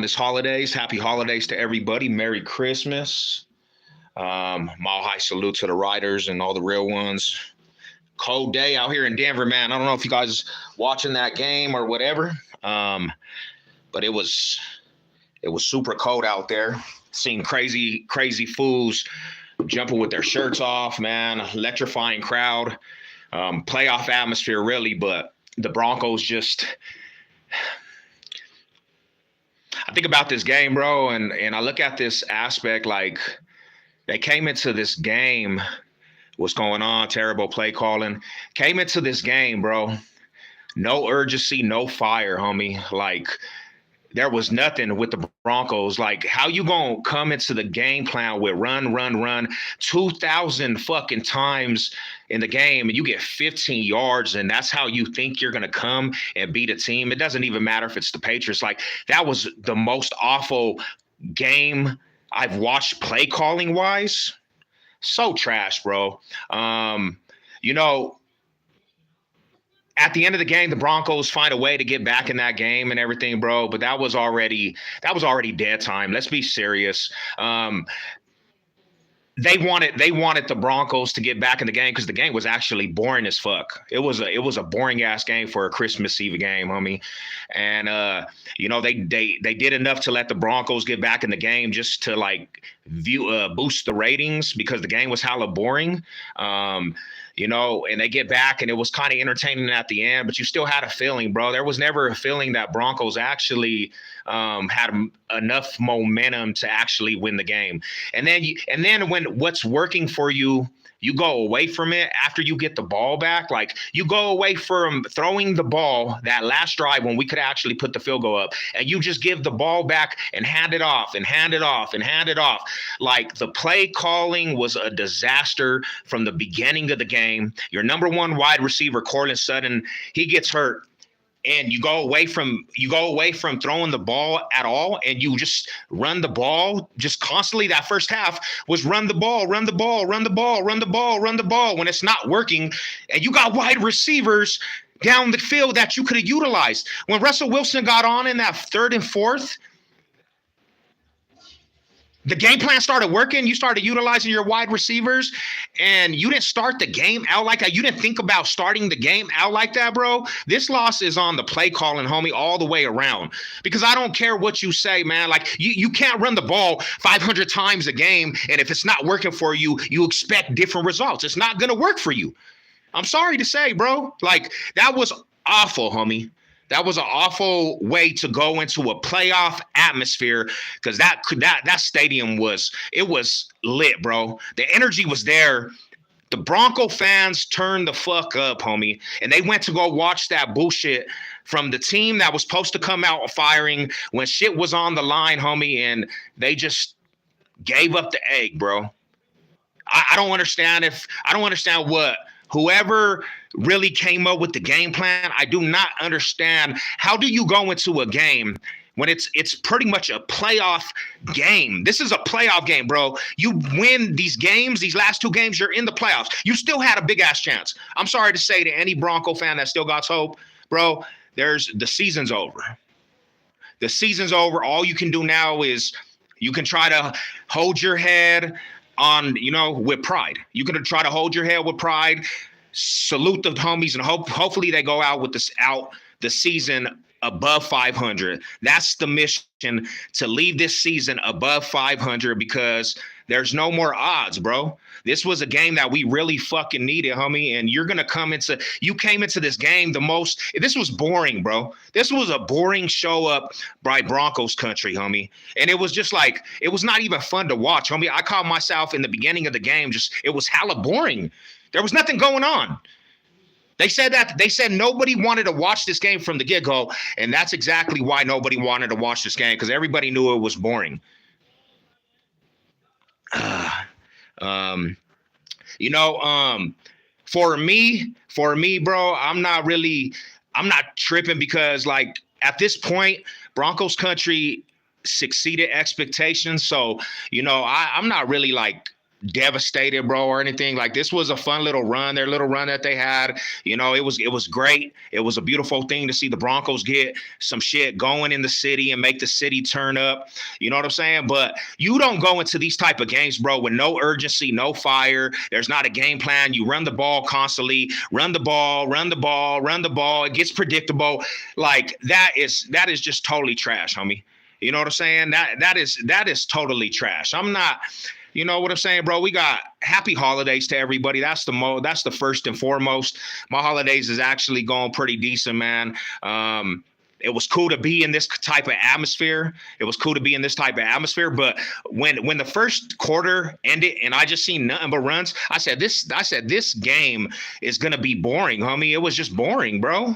this holidays. Happy holidays to everybody. Merry Christmas. Mile high salute to the riders and all the real ones. Cold day out here in Denver, man. I don't know if you guys watching that game or whatever, but it was super cold out there. Seeing crazy fools jumping with their shirts off, man. Electrifying crowd, playoff atmosphere, really. But the Broncos just I think about this game, bro, and I look at this aspect like they came into this game. What's going on? Terrible play calling. Came into this game, bro. No urgency, no fire, homie. Like there was nothing with the Broncos. Like, how you gonna come into the game plan with run 2,000 fucking times in the game and you get 15 yards and that's how you think you're gonna come and beat a team? It doesn't even matter if it's the Patriots. Like, that was the most awful game I've watched play calling wise. So trash, bro. You know, at the end of the game, the Broncos find a way to get back in that game and everything, bro. But that was already dead time. Let's be serious. They wanted the Broncos to get back in the game because the game was actually boring as fuck. It was a boring ass game for a Christmas Eve game, homie. And they did enough to let the Broncos get back in the game just to like boost the ratings because the game was hella boring. And they get back and it was kind of entertaining at the end, but you still had a feeling, bro. There was never a feeling that Broncos actually had enough momentum to actually win the game. And then when what's working for you, you go away from it after you get the ball back. Like, you go away from throwing the ball that last drive when we could actually put the field goal up, and you just give the ball back and hand it off and hand it off and hand it off. Like, the play calling was a disaster from the beginning of the game. Your number one wide receiver, Cortland Sutton, he gets hurt. And you go away from throwing the ball at all, and you just run the ball just constantly. That first half was run the ball. When it's not working, and you got wide receivers down the field that you could have utilized. When Russell Wilson got on in that third and fourth, the game plan started working. You started utilizing your wide receivers, and you didn't start the game out like that. You didn't think about starting the game out like that, bro. This loss is on the play calling, homie, all the way around. Because I don't care what you say, man. Like, you can't run the ball 500 times a game, and if it's not working for you, you expect different results. It's not going to work for you. I'm sorry to say, bro. Like, that was awful, homie. That was an awful way to go into a playoff atmosphere because that stadium was lit, bro. The energy was there. The Bronco fans turned the fuck up, homie, and they went to go watch that bullshit from the team that was supposed to come out firing when shit was on the line, homie, and they just gave up the egg, bro. I don't understand what whoever really came up with the game plan. I do not understand. How do you go into a game when it's pretty much a playoff game? This is a playoff game, bro. You win these games, these last two games, you're in the playoffs. You still had a big ass chance. I'm sorry to say to any Bronco fan that still got hope, bro, the season's over. The season's over. All you can do now is you can try to hold your head on, with pride. You can try to hold your head with pride, salute the homies, and hopefully they go out the season above 500. That's the mission, to leave this season above 500 because there's no more odds, bro. This was a game that we really fucking needed, homie. And you came into this game this was boring, bro. This was a boring show up by Broncos country, homie. And it was just like, it was not even fun to watch, homie. I caught myself in the beginning of the game, it was hella boring. There was nothing going on. They said nobody wanted to watch this game from the get-go, and that's exactly why nobody wanted to watch this game, because everybody knew it was boring. For me, bro, I'm not tripping because, like, at this point, Broncos country succeeded expectations. So, I'm not really like devastated, bro, or anything. Like, this was a fun little run, their little run that they had. It was great. It was a beautiful thing to see the Broncos get some shit going in the city and make the city turn up. You know what I'm saying? But you don't go into these type of games, bro, with no urgency, no fire. There's not a game plan. You run the ball constantly, run the ball, run the ball, run the ball. It gets predictable. Like, that is just totally trash, homie. You know what I'm saying? That is totally trash. I'm not. You know what I'm saying, bro? We got happy holidays to everybody. That's the first and foremost. My holidays is actually going pretty decent, man. It was cool to be in this type of atmosphere. But when the first quarter ended and I just seen nothing but runs, I said this game is gonna be boring, homie. It was just boring, bro.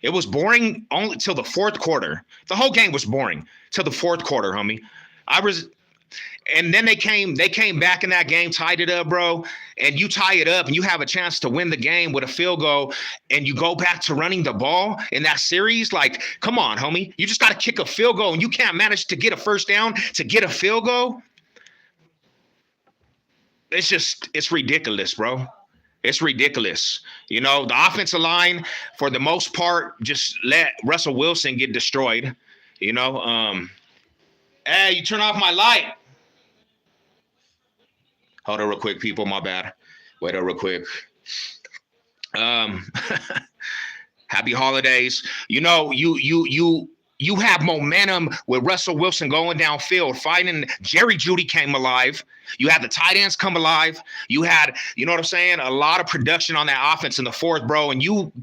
It was boring only till the fourth quarter. The whole game was boring till the fourth quarter, homie. And then they came back in that game, tied it up, bro. And you tie it up and you have a chance to win the game with a field goal, and you go back to running the ball in that series. Like, come on, homie. You just got to kick a field goal and you can't manage to get a first down to get a field goal. It's ridiculous, bro. It's ridiculous. The offensive line, for the most part, just let Russell Wilson get destroyed. Hey, you turn off my light. Hold on real quick, people. My bad. Wait up real quick. Happy holidays. You have momentum with Russell Wilson going downfield, fighting. Jerry Jeudy came alive. You had the tight ends come alive. You had, you know what I'm saying, a lot of production on that offense in the fourth, bro. And you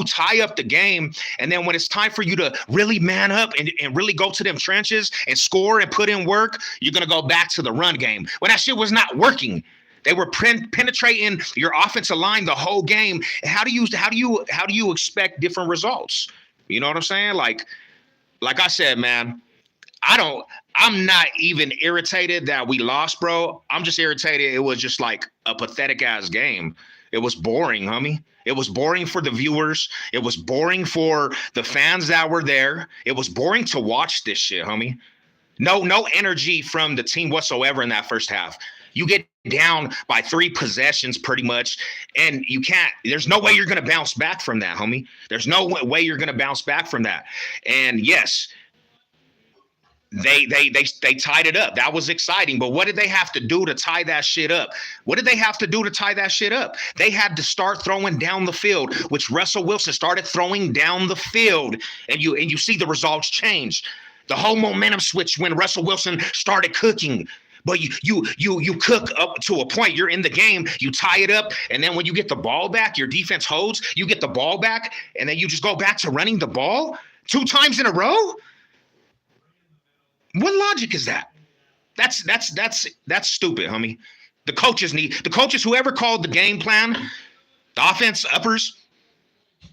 tie up the game. And then when it's time for you to really man up and really go to them trenches and score and put in work, you're going to go back to the run game. When that shit was not working. They were penetrating your offensive line the whole game. How do you expect different results? You know what I'm saying? Like I said, man, I'm not even irritated that we lost, bro. I'm just irritated. It was just like a pathetic ass game. It was boring, homie. It was boring for the viewers. It was boring for the fans that were there. It was boring to watch this shit, homie. No energy from the team whatsoever in that first half. You get down by 3 possessions pretty much, and there's no way you're going to bounce back from that, homie. There's no way you're going to bounce back from that. And yes, they tied it up. That was exciting. But what did they have to do to tie that shit up? They had to start throwing down the field, which Russell Wilson started throwing down the field, and you see the results change. The whole momentum switch when Russell Wilson started cooking. But you cook up to a point. You're in the game. You tie it up, and then when you get the ball back, your defense holds. You get the ball back, and then you just go back to running the ball 2 times in a row. What logic is that? That's stupid, homie. The coaches, whoever called the game plan, the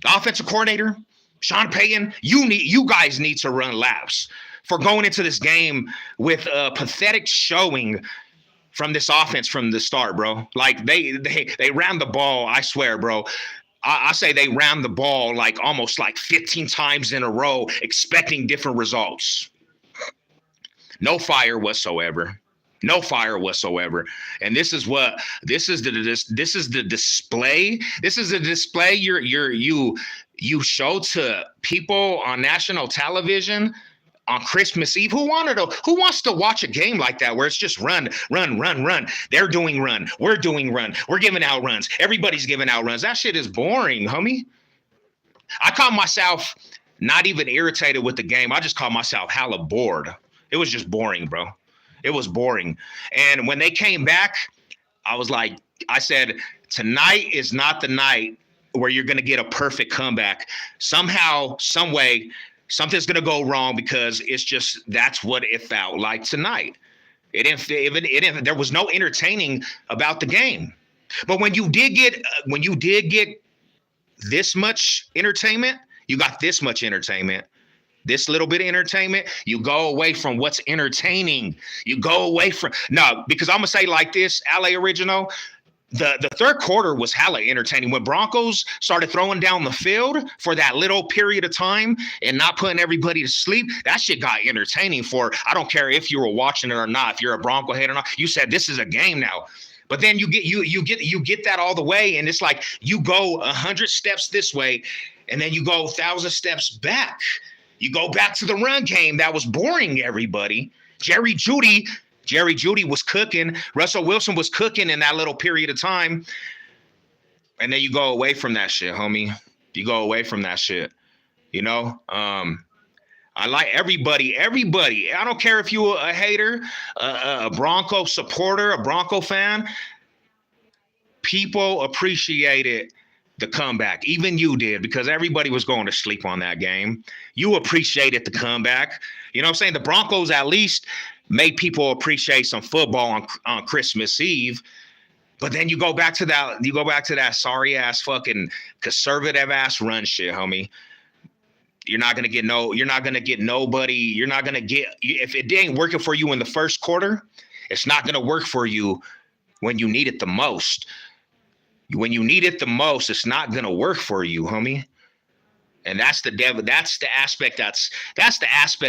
offensive coordinator, Sean Payton, you guys need to run laps for going into this game with a pathetic showing from this offense from the start, bro. Like they ran the ball, I swear, bro. I say they ran the ball like almost like 15 times in a row, expecting different results. No fire whatsoever. And this is the display you show to people on national television on Christmas Eve. Who wants to watch a game like that where it's just run? They're doing run. We're doing run. We're giving out runs. Everybody's giving out runs. That shit is boring, homie. I caught myself not even irritated with the game. I just caught myself hella bored. It was just boring, bro. It was boring. And when they came back, I said, tonight is not the night where you're going to get a perfect comeback. Somehow, some way, something's going to go wrong, because that's what it felt like tonight. There was no entertaining about the game. But when you did get this much entertainment, you got this much entertainment. This little bit of entertainment, you go away from what's entertaining. Because I'm going to say like this, LA Original, the third quarter was hella entertaining. When Broncos started throwing down the field for that little period of time and not putting everybody to sleep, that shit got entertaining I don't care if you were watching it or not, if you're a Bronco hater or not, you said this is a game now. But then you get that all the way, and it's like you go 100 steps this way, and then you go 1,000 steps back. You go back to the run game that was boring everybody. Jerry Jeudy was cooking. Russell Wilson was cooking in that little period of time. And then you go away from that shit, homie. You go away from that shit. You know? I like everybody. I don't care if you're a hater, a Bronco supporter, a Bronco fan. People appreciated the comeback. Even you did, because everybody was going to sleep on that game. You appreciated the comeback. You know what I'm saying? The Broncos at least made people appreciate some football on Christmas Eve. But then you go back to that sorry ass fucking conservative ass run shit, homie. You're not gonna get nobody. If it ain't working for you in the first quarter, it's not gonna work for you when you need it the most. When you need it the most, it's not gonna work for you, homie. And that's the aspect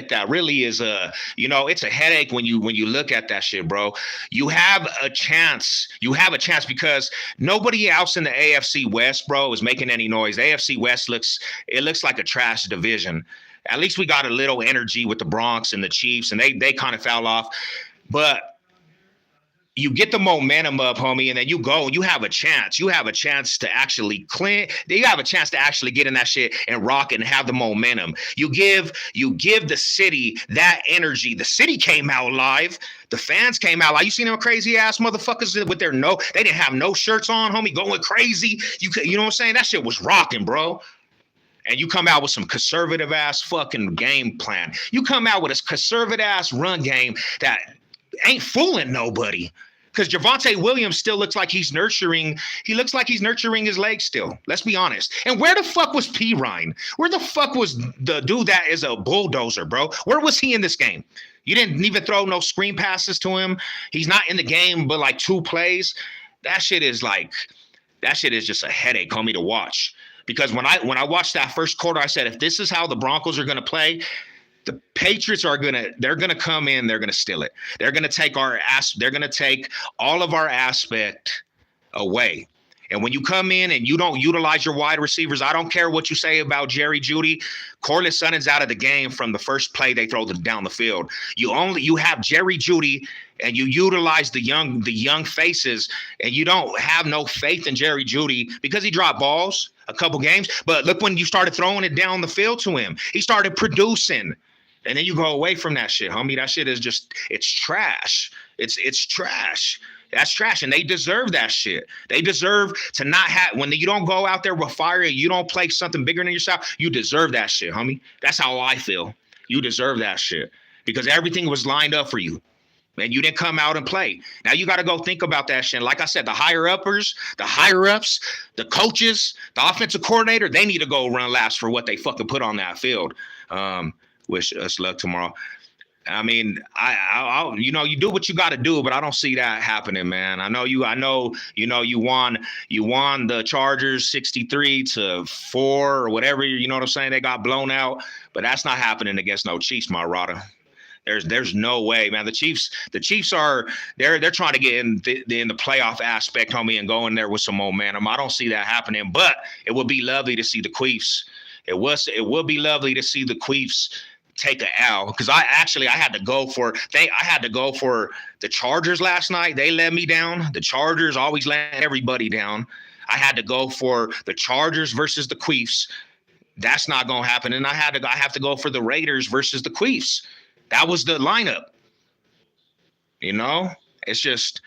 that really is it's a headache when you look at that shit, bro. You have a chance because nobody else in the AFC West, bro, is making any noise. The AFC West looks like a trash division. At least we got a little energy with the Bronx and the Chiefs, and they kind of fell off. But you get the momentum up, homie, and then you go and you have a chance. You have a chance to actually clean. You have a chance to actually get in that shit and rock it and have the momentum. You give the city that energy. The city came out live. The fans came out live. You seen them crazy ass motherfuckers with they didn't have no shirts on, homie, going crazy. You know what I'm saying? That shit was rocking, bro. And you come out with some conservative ass fucking game plan. You come out with a conservative ass run game that ain't fooling nobody, because Javonte Williams still looks like he's nurturing. He looks like he's nurturing his legs still. Let's be honest. And where the fuck was P. Ryan? Where the fuck was the dude that is a bulldozer, bro? Where was he in this game? You didn't even throw no screen passes to him. He's not in the game but like 2 plays. That shit is just a headache, homie, to watch. Because when I watched that first quarter, I said, if this is how the Broncos are gonna play, the Patriots they're gonna come in, they're gonna steal it. They're gonna take all of our aspect away. And when you come in and you don't utilize your wide receivers, I don't care what you say about Jerry Jeudy. Cortland Sutton's out of the game from the first play they throw down the field. You have Jerry Jeudy and you utilize the young faces, and you don't have no faith in Jerry Jeudy because he dropped balls a couple games. But look, when you started throwing it down the field to him, he started producing. And then you go away from that shit, homie. That shit is it's trash. It's trash. That's trash. And they deserve that shit. They deserve to not have, when you don't go out there with fire, you don't play something bigger than yourself, you deserve that shit, homie. That's how I feel. You deserve that shit because everything was lined up for you. And you didn't come out and play. Now you got to go think about that shit. Like I said, the higher-ups, the coaches, the offensive coordinator, they need to go run laps for what they fucking put on that field. Wish us luck tomorrow. I mean, I you do what you got to do, but I don't see that happening, man. I know you won the Chargers 63-4 or whatever. You know what I'm saying? They got blown out, but that's not happening against no Chiefs, my Rada. There's no way, man. The Chiefs are they're trying to get in the playoff aspect, homie, and go in there with some momentum. I don't see that happening, but it would be lovely to see the Queefs. It would be lovely to see the Queefs take an L, because I had to go for the Chargers last night. They let me down. The Chargers always let everybody down. I had to go for the Chargers versus the Queefs. That's not gonna happen. And I have to go for the Raiders versus the Queefs. That was the lineup. It's just.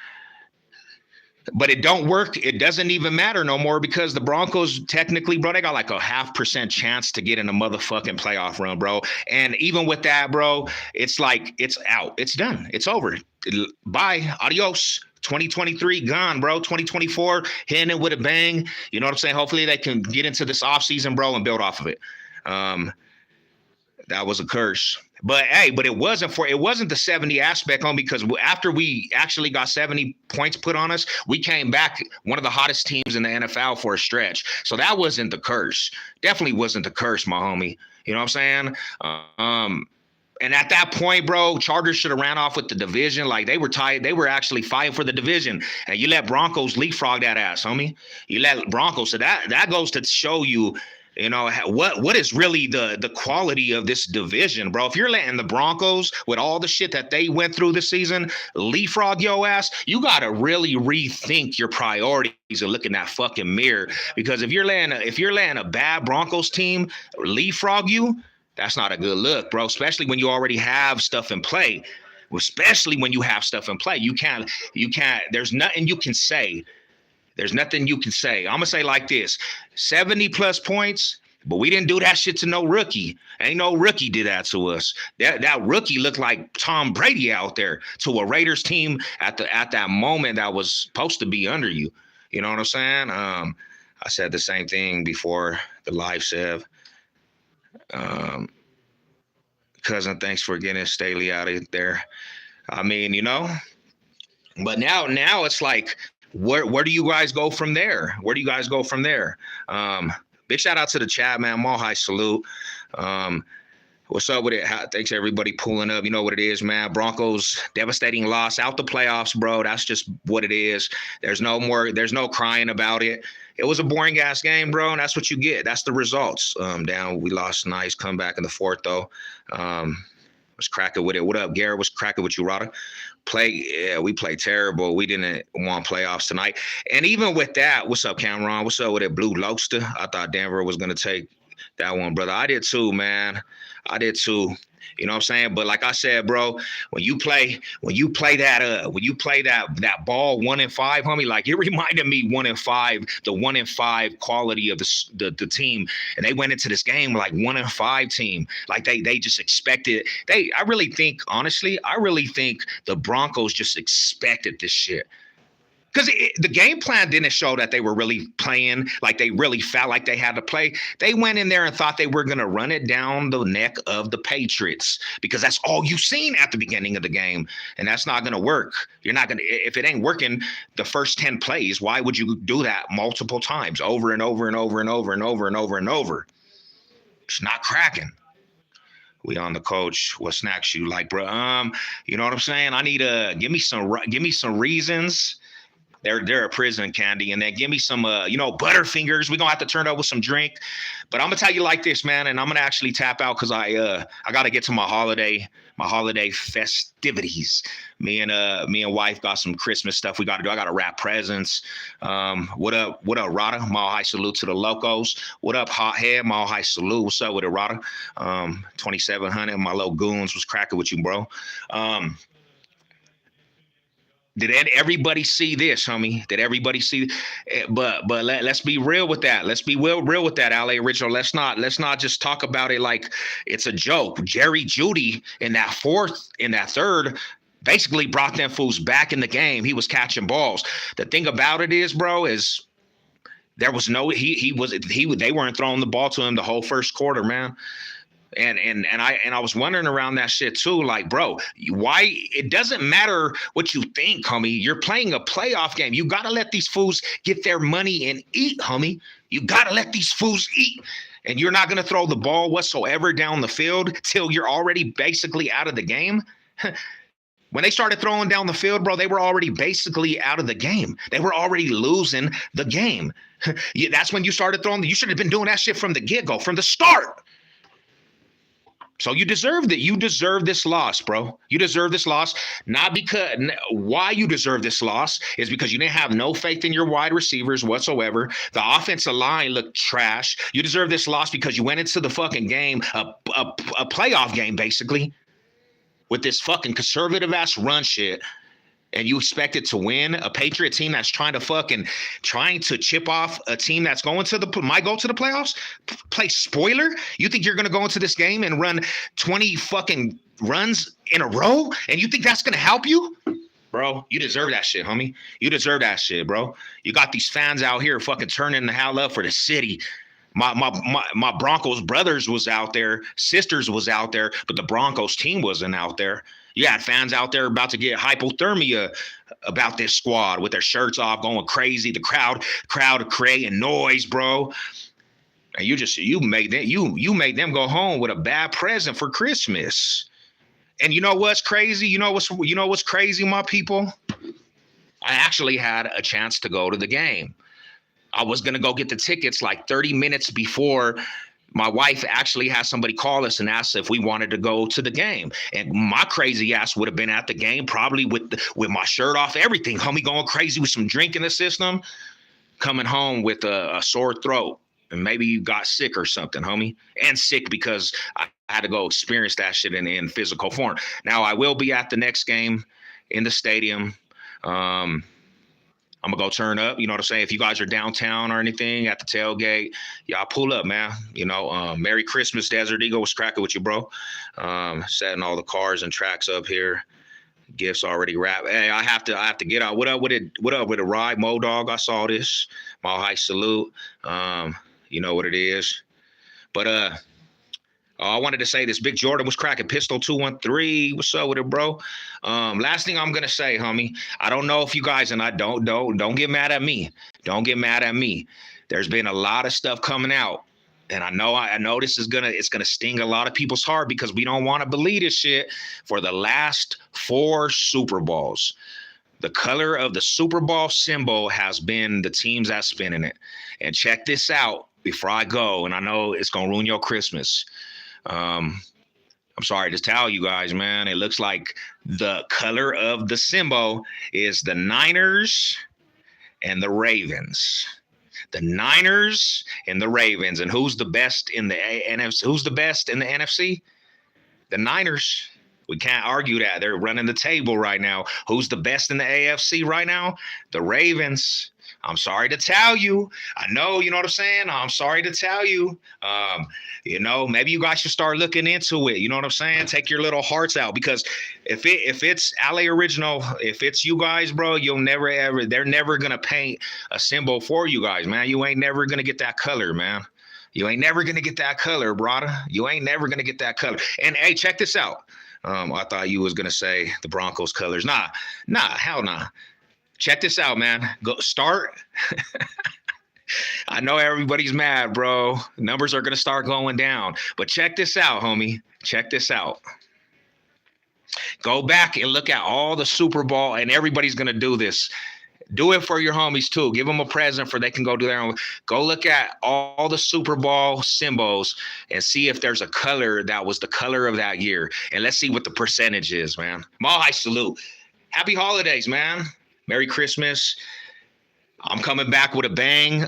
But it don't work. It doesn't even matter no more, because the Broncos technically, bro, they got like a 0.5% chance to get in a motherfucking playoff run, bro. And even with that, bro, it's like it's out. It's done. It's over. Bye. Adios. 2023 gone, bro. 2024 hitting it with a bang. You know what I'm saying? Hopefully they can get into this offseason, bro, and build off of it. That was a curse. But hey, it wasn't the 70 aspect on, because after we actually got 70 points put on us, we came back one of the hottest teams in the NFL for a stretch. So that wasn't the curse. Definitely wasn't the curse, my homie. You know what I'm saying? And at that point, bro, Chargers should have ran off with the division. Like they were tied. They were actually fighting for the division. And you let Broncos leapfrog that ass, homie. You let Broncos. So that goes to show you, what is really the quality of this division, bro. If you're letting the Broncos, with all the shit that they went through this season, leapfrog your ass, you gotta really rethink your priorities and look in that fucking mirror. Because if you're letting a bad Broncos team leapfrog you, that's not a good look, bro. Especially when you already have stuff in play. Especially when you have stuff in play. You can't, there's nothing you can say. There's nothing you can say. I'm going to say like this, 70 plus points, but we didn't do that shit to no rookie. Ain't no rookie did that to us. That rookie looked like Tom Brady out there to a Raiders team at that moment that was supposed to be under you. You know what I'm saying? I said the same thing before the live, Sev. Cousin, thanks for getting Staley out of there. I mean, but now it's like, where do you guys go from there? Where do you guys go from there? Big shout out to the chat, man. Mohai salute. What's up with it? Thanks everybody pulling up. You know what it is, man. Broncos devastating loss out the playoffs, bro. That's just what it is. There's no crying about it. It was a boring ass game, bro, and that's what you get. That's the results. We lost. Nice comeback in the fourth, though. Was cracking with it. What up, Garrett? Was cracking with you, Rada? We played terrible. We didn't want playoffs tonight. And even with that, what's up, Cameron? What's up with it, Blue Lobster? I thought Denver was gonna take that one, brother. I did too, man. I did too. You know what I'm saying? But like I said, bro, when you play that ball 1-5, homie, like it reminded me 1-5, the 1-5 quality of the team. And they went into this game like 1-5 team. Like they just expected. I really think the Broncos just expected this shit. Because the game plan didn't show that they were really playing, like they really felt like they had to play. They went in there and thought they were going to run it down the neck of the Patriots because that's all you've seen at the beginning of the game. And that's not going to work. You're not going to, if it ain't working the first 10 plays, why would you do that multiple times over and over and over and over and over and over and over? It's not cracking. We on the coach. What snacks you like, bro? You know what I'm saying? I need give me some reasons. They're a prison candy, and then give me some Butterfingers. We're gonna have to turn up with some drink. But I'm gonna tell you like this, man, and I'm gonna actually tap out because I gotta get to my holiday festivities. Me and wife got some Christmas stuff we gotta do. I gotta wrap presents. What up, Rada? Mile high salute to the locos. What up, Hothead? Mile high salute. What's up with it, Rada? 2700. My little goons was cracking with you, bro. Did everybody see this, homie? Did everybody see? But let's be real with that. Let's be real with that, LA Original. Let's not just talk about it like it's a joke. Jerry Jeudy in that third basically brought them fools back in the game. He was catching balls. The thing about it is, bro, is there was no they weren't throwing the ball to him the whole first quarter, man. And I was wondering around that shit too, like, bro, why it doesn't matter what you think, homie. You're playing a playoff game. You gotta let these fools get their money and eat, homie. You gotta let these fools eat. And you're not gonna throw the ball whatsoever down the field till you're already basically out of the game. When they started throwing down the field, bro, they were already basically out of the game. They were already losing the game. That's when you started throwing. You should have been doing that shit from the get-go, from the start. So you deserved it. You deserve this loss, bro. You deserve this loss. Not because why you deserve this loss is because you didn't have no faith in your wide receivers whatsoever. The offensive line looked trash. You deserve this loss because you went into the fucking game, a playoff game, basically, with this fucking conservative ass run shit. And you expect it to win a Patriot team that's trying to chip off a team that's going to the playoffs, play spoiler. You think you're going to go into this game and run 20 fucking runs in a row? And you think that's going to help you? Bro, you deserve that shit, homie. You deserve that shit, bro. You got these fans out here fucking turning the hell up for the city. My Broncos brothers was out there, sisters was out there, but the Broncos team wasn't out there. You had fans out there about to get hypothermia about this squad with their shirts off, going crazy. The crowd creating noise, bro. And you made them go home with a bad present for Christmas. And you know what's crazy? You know what's crazy, my people? I actually had a chance to go to the game. I was gonna go get the tickets like 30 minutes before my wife actually had somebody call us and ask if we wanted to go to the game. And my crazy ass would have been at the game, probably with my shirt off, everything, homie, going crazy with some drink in the system, coming home with a sore throat. And maybe you got sick or something, homie. And sick because I had to go experience that shit in physical form. Now I will be at the next game in the stadium. Um, I'm gonna go turn up. You know what I'm saying? If you guys are downtown or anything at the tailgate, y'all pull up, man. Merry Christmas, Desert Eagle. What's cracking with you, bro? Setting all the cars and tracks up here. Gifts already wrapped. Hey, I have to get out. What up with it? What up with the ride, Mo Dog? I saw this. Mile High salute. You know what it is. But I wanted to say this. Big Jordan was cracking. Pistol 213. What's up with it, bro? Last thing I'm gonna say, homie. I don't know if you guys, and I don't get mad at me. Don't get mad at me. There's been a lot of stuff coming out. And I know this is it's gonna sting a lot of people's heart because we don't want to believe this shit. For the last 4 Super Bowls, the color of the Super Bowl symbol has been the teams that's spinning it. And check this out before I go, and I know it's gonna ruin your Christmas. I'm sorry to tell you guys, man. It looks like the color of the symbol is the Niners and the Ravens. The Niners and the Ravens. And who's the best in the NFC? Who's the best in the NFC? The Niners. We can't argue that. They're running the table right now. Who's the best in the AFC right now? The Ravens. I'm sorry to tell you. I know, you know what I'm saying? I'm sorry to tell you. Maybe you guys should start looking into it. You know what I'm saying? Take your little hearts out, because if it's LA Original, if it's you guys, bro, they're never gonna paint a symbol for you guys, man. You ain't never gonna get that color, man. You ain't never gonna get that color, brother. You ain't never gonna get that color. And hey, check this out. I thought you was gonna say the Broncos colors. Nah, hell nah. Check this out, man. Go start. I know everybody's mad, bro. Numbers are going to start going down. But check this out, homie. Check this out. Go back and look at all the Super Bowl, and everybody's going to do this. Do it for your homies, too. Give them a present for they can go do their own. Go look at all the Super Bowl symbols and see if there's a color that was the color of that year. And let's see what the percentage is, man. Mile High salute. Happy holidays, man. Merry Christmas. I'm coming back with a bang.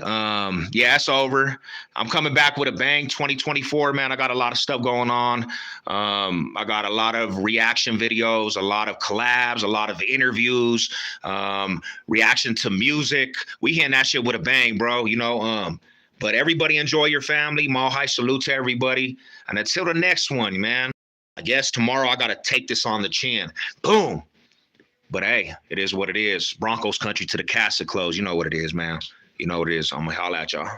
Yeah, it's over. I'm coming back with a bang. 2024, man. I got a lot of stuff going on. I got a lot of reaction videos, a lot of collabs, a lot of interviews, reaction to music. We hitting that shit with a bang, bro. But everybody enjoy your family. Mile High salute to everybody. And until the next one, man. I guess tomorrow I got to take this on the chin. Boom. But hey, it is what it is. Broncos country to the casket close. You know what it is, man. You know what it is. I'm going to holler at y'all.